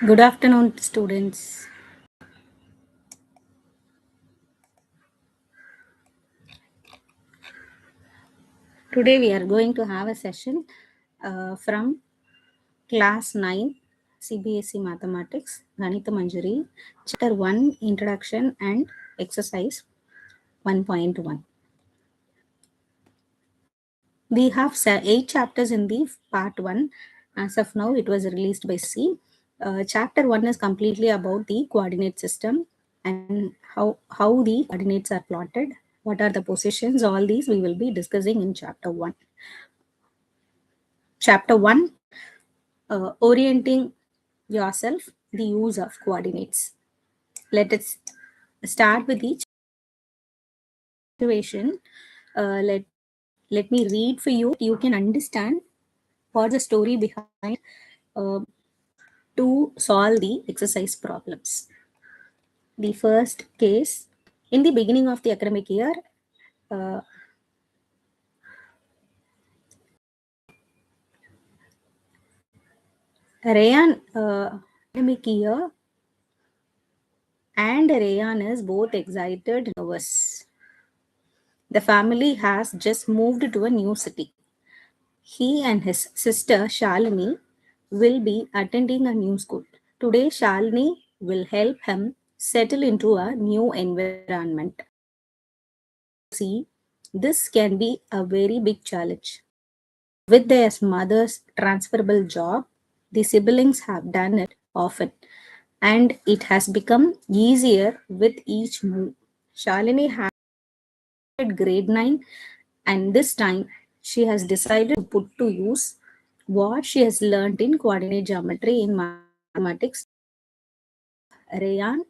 Good afternoon, students. Today we are going to have a session from class 9 cbse mathematics ganita manjari chapter 1 introduction and exercise 1.1. We have 8 chapters in the part 1. As of now it was released by C. Chapter 1 is completely about the coordinate system and how the coordinates are plotted, what are the positions, all these we will be discussing in chapter 1. Chapter 1, orienting yourself, the use of coordinates. Let us start with each situation. Let me read for you. You can understand what's the story behind uh, to solve the exercise problems. The first case, in the beginning of the academic year, uh, Rayan academic year and Rayan is both excited and nervous. The family has just moved to a new city. He and his sister Shalini will be attending a new school. Today, Shalini will help him settle into a new environment. See, this can be a very big challenge. With their mother's transferable job, the siblings have done it often, and it has become easier with each move. Shalini has grade 9, and this time she has decided to put to use what she has learned in coordinate geometry in mathematics. Rayan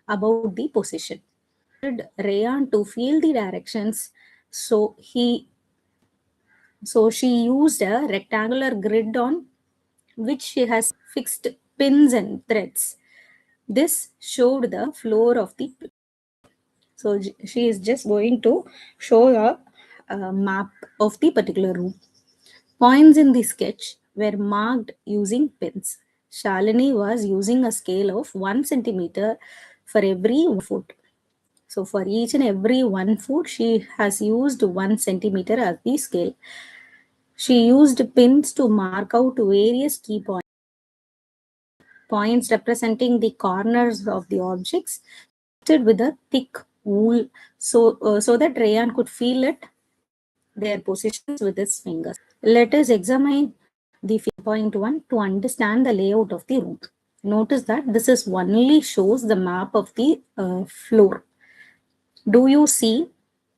about the position. Rayan to feel the directions, so she used a rectangular grid on which she has fixed pins and threads. This showed the floor of the. So she is just going to show a map of the particular room. Points in the sketch were marked using pins. Shalini was using a scale of 1 centimeter for every 1 foot. So for each and every 1 foot, she has used 1 centimeter as the scale. She used pins to mark out various key points representing the corners of the objects with a thick wool so that Rayan could feel their positions with his fingers. Let us examine the 5.1 to understand the layout of the room. Notice that this is only shows the map of the floor. Do you see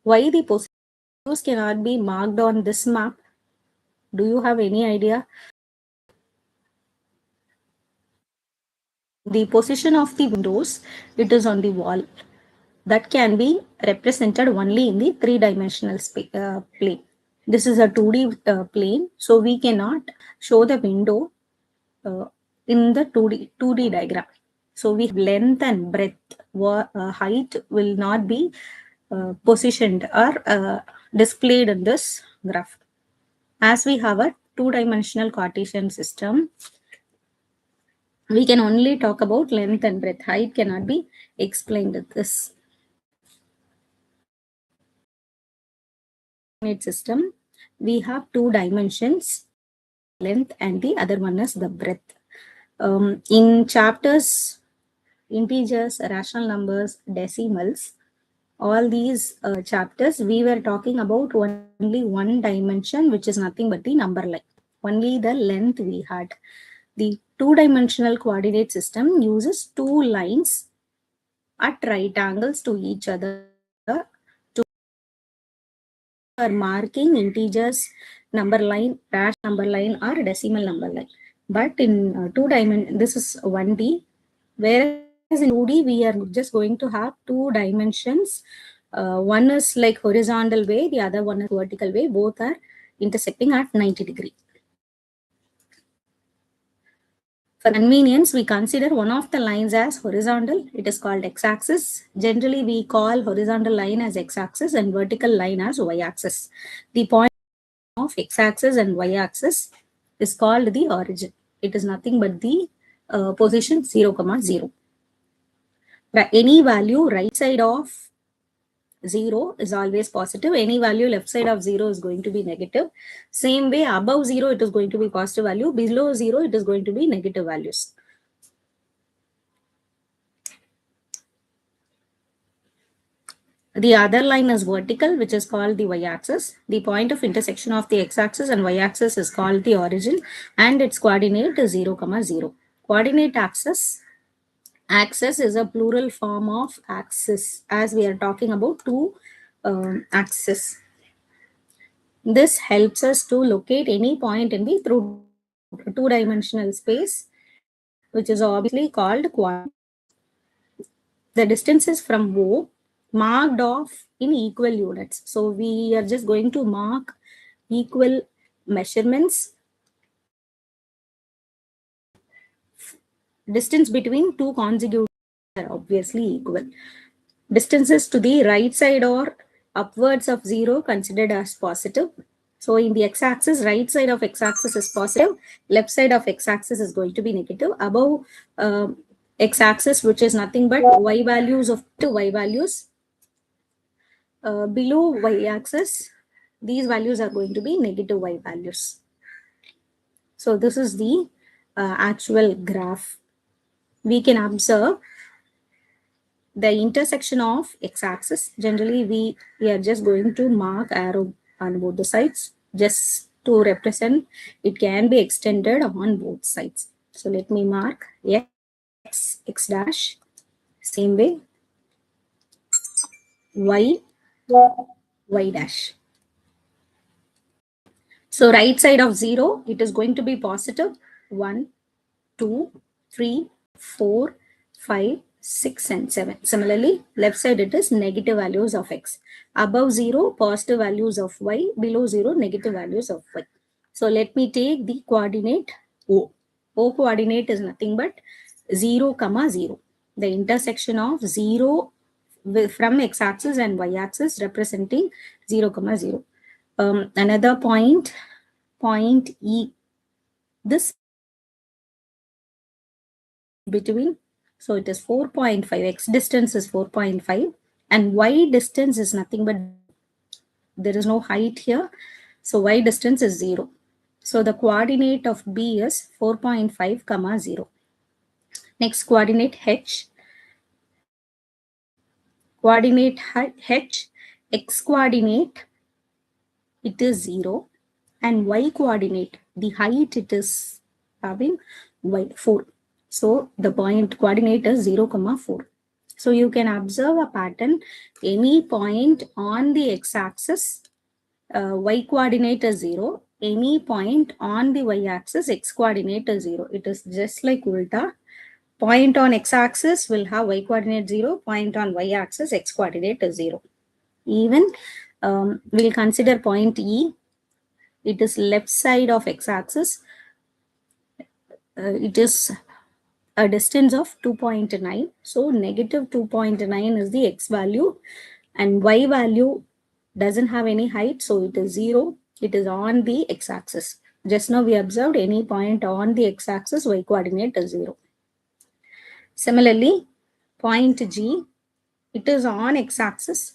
why the positions cannot be marked on this map? Do you have any idea? The position of the windows, it is on the wall. That can be represented only in the three-dimensional plane. This is a 2D plane, so we cannot show the window uh, in the 2D diagram. So we have length and breadth. Height will not be positioned or displayed in this graph. As we have a two-dimensional Cartesian system, we can only talk about length and breadth. Height cannot be explained in this system. We have two dimensions, length, and the other one is the breadth. In chapters, integers, rational numbers, decimals, all these chapters, we were talking about only one dimension, which is nothing but the number line. Only the length we had. The two-dimensional coordinate system uses two lines at right angles to each other to marking integers number line, dash number line, or decimal number line. But in two dimension, this is 1D, whereas in 2D, we are just going to have two dimensions. One is like horizontal way, the other one is vertical way. Both are intersecting at 90 degree. For convenience, we consider one of the lines as horizontal. It is called x-axis. Generally, we call horizontal line as x-axis and vertical line as y-axis. The point of x-axis and y-axis is called the origin. It is nothing but the position 0, comma 0. Any value right side of 0 is always positive. Any value left side of 0 is going to be negative. Same way, above 0, it is going to be positive value. Below 0, it is going to be negative values. The other line is vertical, which is called the y-axis. The point of intersection of the x-axis and y-axis is called the origin, and its coordinate is 0, comma 0. Coordinate axis is a plural form of axis, as we are talking about two axes. This helps us to locate any point in the two-dimensional space, which is obviously called coordinate. The distances from O marked off in equal units. So we are just going to mark equal measurements. Distance between two consecutive are obviously equal. Distances to the right side or upwards of 0 considered as positive. So in the x-axis, right side of x-axis is positive, left side of x-axis is going to be negative. Above x-axis, which is nothing but y values of two y values. Below y-axis, these values are going to be negative y values. So this is the actual graph. We can observe the intersection of x-axis. Generally, we are just going to mark arrow on both the sides just to represent it can be extended on both sides. So let me mark x dash, same way y dash. So right side of 0, it is going to be positive 1, 2, 3, 4, 5, 6, and 7. Similarly, left side it is negative values of x. Above 0, positive values of y. Below 0, negative values of y. So let me take the coordinate O. O coordinate is nothing but 0, comma 0. The intersection of 0 from x-axis and y-axis representing 0, comma 0. Another point E. This between, so it is 4.5, x distance is 4.5 and y distance is nothing but, there is no height here, so y distance is 0. So the coordinate of B is 4.5, comma 0. Next coordinate H. Coordinate H, x coordinate, it is 0, and y coordinate, the height it is having y 4. So the point coordinate is 0, comma 4. So you can observe a pattern. Any point on the x-axis, y coordinate is 0. Any point on the y-axis, x coordinate is 0. It is just like ulta. Point on x-axis will have y coordinate 0. Point on y-axis, x coordinate is 0. Even we'll consider point E. It is left side of x-axis. It is a distance of 2.9. So negative 2.9 is the x value, and y value doesn't have any height, so it is 0. It is on the x-axis. Just now we observed any point on the x-axis, y coordinate is 0. Similarly, point G, it is on x-axis.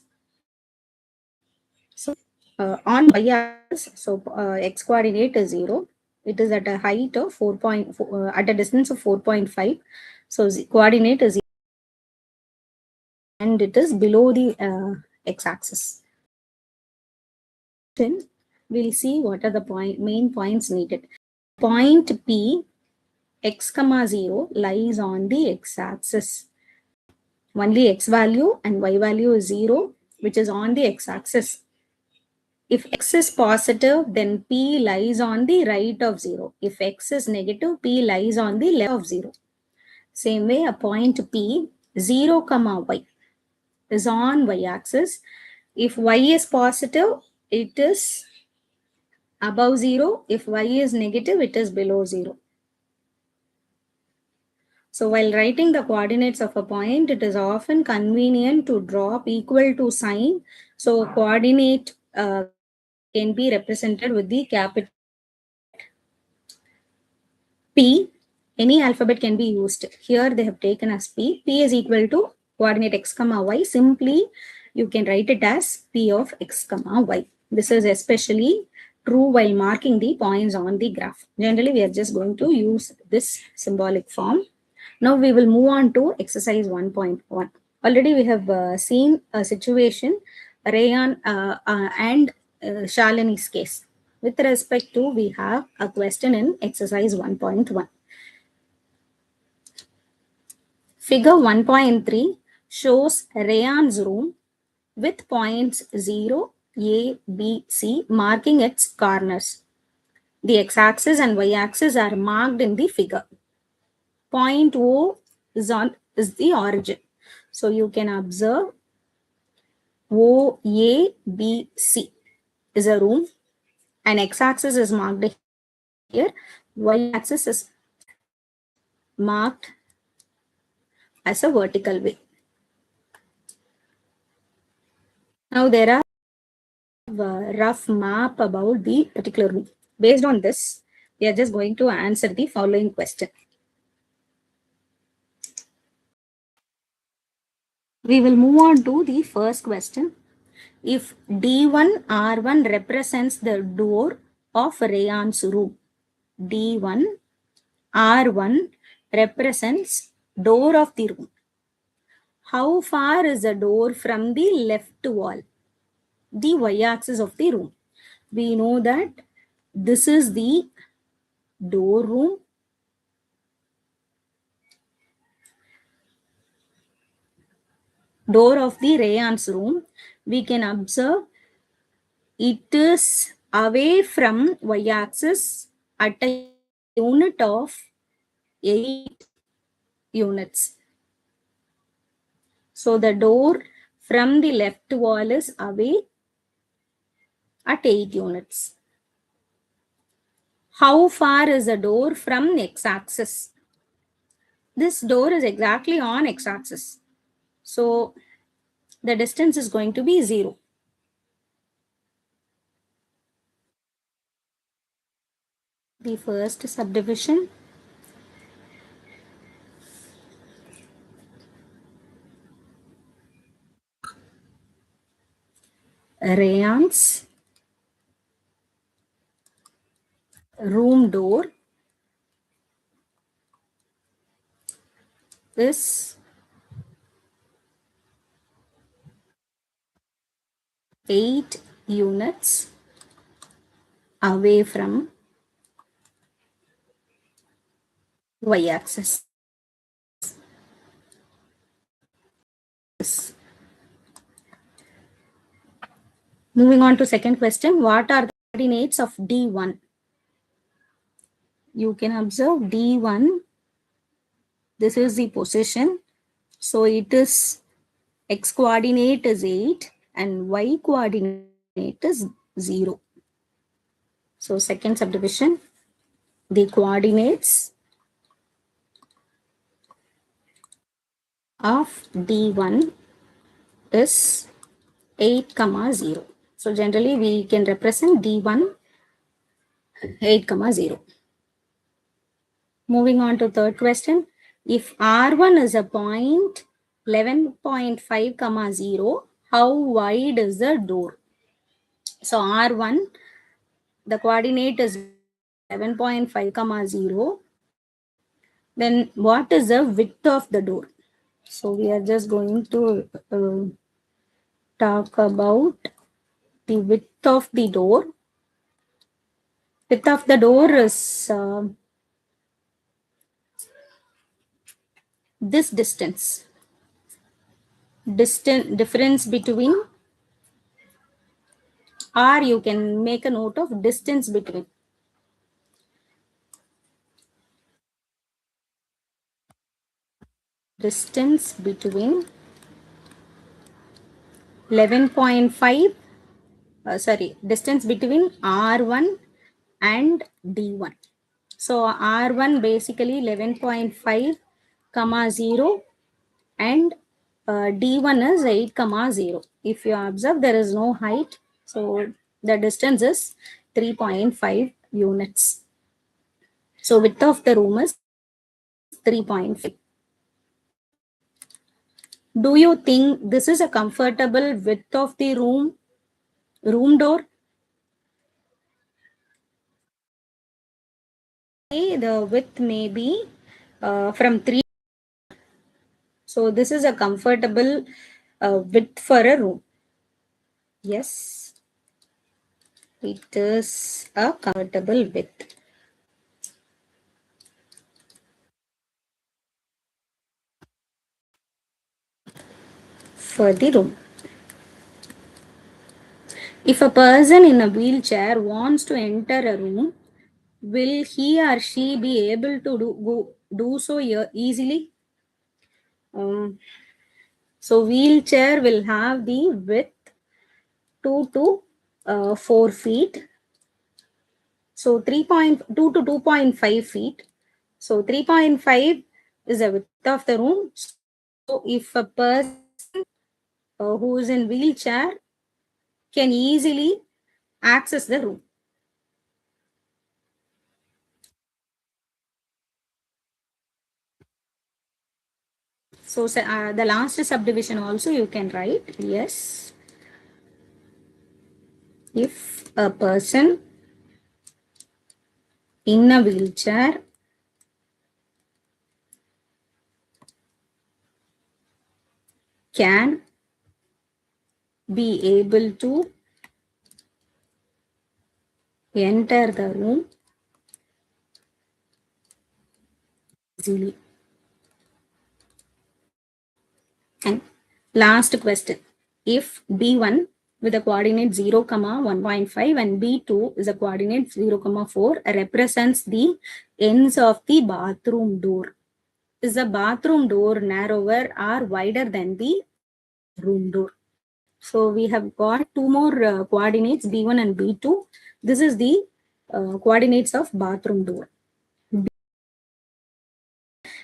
So on y-axis, so x coordinate is 0. It is at a height of 4.4, at a distance of 4.5. So coordinate is 0, and it is below the x-axis. Then we'll see what are the main points needed. Point P, x comma 0 lies on the x-axis. Only x value and y value is 0, which is on the x-axis. If x is positive, then P lies on the right of 0. If x is negative, P lies on the left of 0. Same way, a point P, 0, comma y is on y-axis. If y is positive, it is above 0. If y is negative, it is below 0. So while writing the coordinates of a point, it is often convenient to drop equal to sign. So coordinate can be represented with the capital P. Any alphabet can be used. Here they have taken as P. P is equal to coordinate x comma y. Simply you can write it as P of x comma y. This is especially true while marking the points on the graph. Generally, we are just going to use this symbolic form. Now we will move on to exercise 1.1. Already we have seen a situation, Rayan and Shalini's case. With respect to, we have a question in exercise 1.1. Figure 1.3 shows Rayan's room with points 0, A, B, C marking its corners. The x-axis and y-axis are marked in the figure. Point O is the origin. So you can observe O, A, B, C is a room, and x-axis is marked here, y-axis is marked as a vertical way. Now there are a rough map about the particular room. Based on this, we are just going to answer the following question. We will move on to the first question. If D1 R1 represents the door of Rayan's room, D1 R1 represents door of the room. How far is the door from the left wall? The y-axis of the room. We know that this is the door room. Door of the Rayan's room. We can observe it is away from y-axis at a unit of 8 units. So the door from the left wall is away at 8 units. How far is the door from x-axis? This door is exactly on x-axis. So the distance is going to be 0. The first subdivision. Rayan's room door is 8 units away from y-axis. Moving on to second question. What are the coordinates of D1? You can observe D1. This is the position. So it is x coordinate is 8 and y coordinate is 0. So second subdivision, the coordinates of D1 is 8, 0. So generally we can represent D1 8, 0. Moving on to third question. If R1 is a point 11.5, 0, how wide is the door? So R1, the coordinate is 11.5, 0. Then what is the width of the door? So we are just going to talk about the width of the door. Width of the door is this distance. Difference between, or you can make a note of distance between. Distance between 11.5, distance between R1 and D1. So R1 basically 11.5, 0 and D1 is 8, 0. If you observe, there is no height. So the distance is 3.5 units. So width of the room is 3.5. Do you think this is a comfortable width of the room door? The width may be from 3. So this is a comfortable width for a room. Yes, it is a comfortable width for the room. If a person in a wheelchair wants to enter a room, will he or she be able to do so easily? Um, so wheelchair will have the width 2 to 4 feet. So 3.2 to 2.5 feet. So 3.5 is the width of the room. So if a person who is in wheelchair can easily access the room. So the last subdivision also you can write. Yes, if a person in a wheelchair can be able to enter the room easily. And last question. If B1 with the coordinate 0, 1.5 and B2 is a coordinate 0, 4 represents the ends of the bathroom door. Is the bathroom door narrower or wider than the room door? So we have got two more coordinates B1 and B2. This is the coordinates of bathroom door.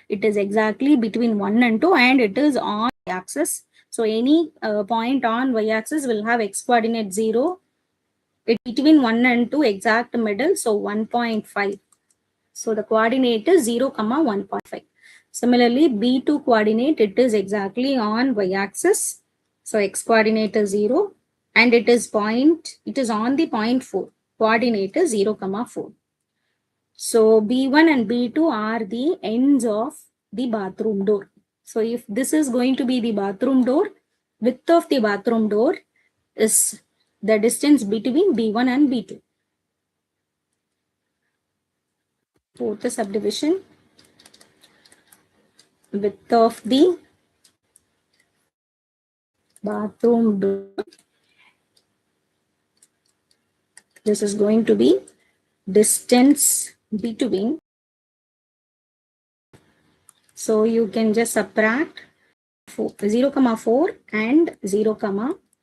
It is exactly between 1 and 2 and it is on y-axis. So any point on y-axis will have x coordinate 0. It between 1 and 2 exact middle, so 1.5. So the coordinate is 0, 1.5. Similarly, B2 coordinate, it is exactly on y-axis. So x coordinate is 0 and it is on the point 4. Coordinate is 0, 4. So B1 and B2 are the ends of the bathroom door. So if this is going to be the bathroom door, width of the bathroom door is the distance between B1 and B2. Fourth subdivision, width of the bathroom door. This is going to be distance between. So you can just subtract 0, 4 and 0,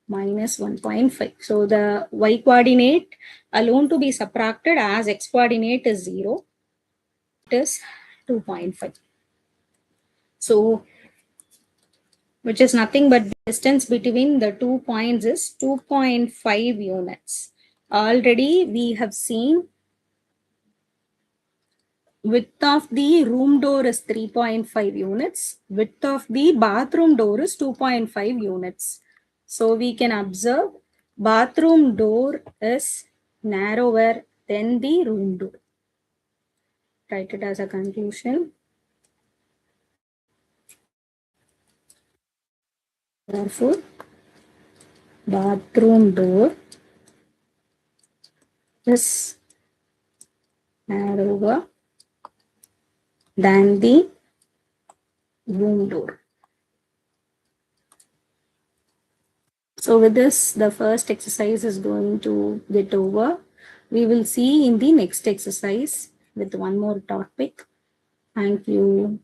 minus 1.5. So the y coordinate alone to be subtracted as x coordinate is 0. It is 2.5. So which is nothing but the distance between the 2 points is 2.5 units. Already we have seen width of the room door is 3.5 units. Width of the bathroom door is 2.5 units. So we can observe bathroom door is narrower than the room door. Write it as a conclusion. Therefore, bathroom door is narrower than the room door. So with this, the first exercise is going to get over. We will see in the next exercise with one more topic. Thank you.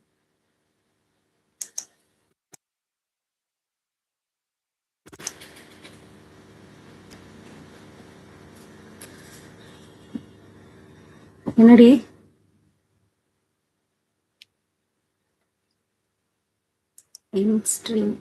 என்னடி in stream